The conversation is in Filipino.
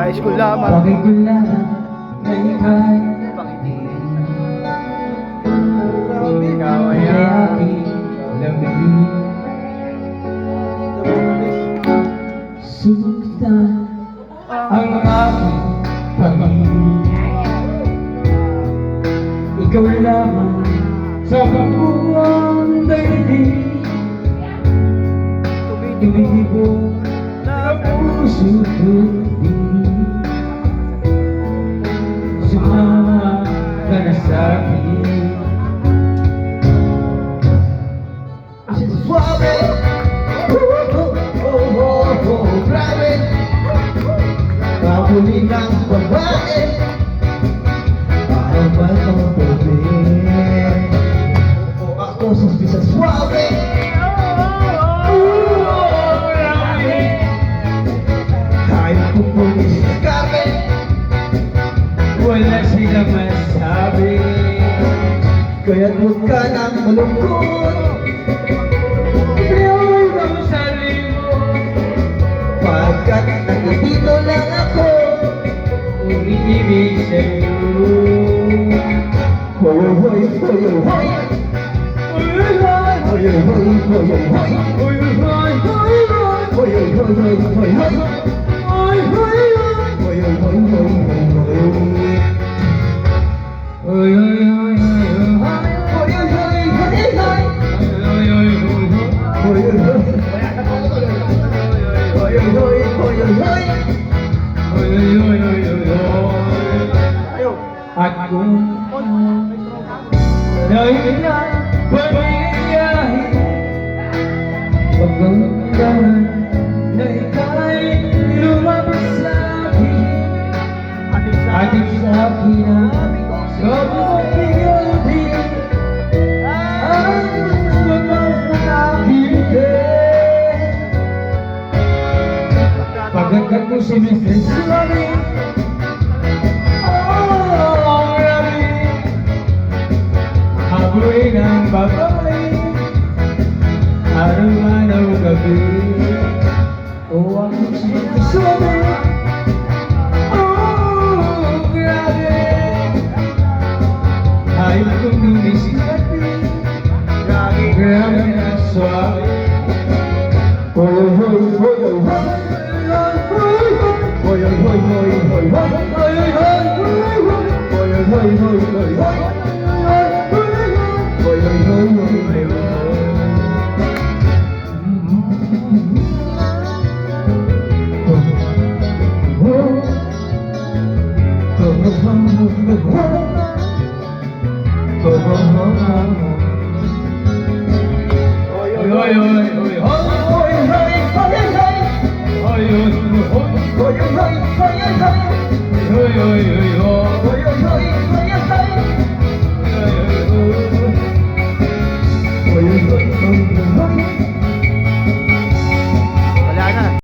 Nais ko lamang bakit ko lamang na ika'y pangitiin. ikaw ay aking lamigin. Sundan ang aking pag-ibig, ikaw lamang sa kabuuan daigdig. Tumibo na puso ko'y sumama ka na sa'kin. Ako suabe, grabe, kahuli ng babae, para ba itong problem? Ako sa suabe, kahit kung pumisikapin, Wala silang masabi, kaya't huwag ka nang malungkot. Piyaway ang sarili mo, Pagkat nandito lang ako, umiibig sa'yo. hoy hoy hoy hoy, Uy, uy, uy, hoy hoy hoy hoy hoy, uy, uy, uy, uy, hoy hoy hoy hoy hoy hoy, uy, uy, uy. hoy hoy hoy hoy hoy. Oy, oy, oy, oy, at kung dahil na pagbiyahe, paggandahan na ika'y lumabas sa'kin, ating sa'kin ang sobrang pigildi, ang lumabas na aking pagkat ko si Mr. Suami. Ako'y ng babae, araw-araw gabi. O ako sinasabi, oh, grabe. Ayaw kong lumisikatin, grabe na suabe. Hoy hoy hoy hoy hoy, hoy hoy hoy hoy hoy hoy, hoy hoy hoy hoy hoy.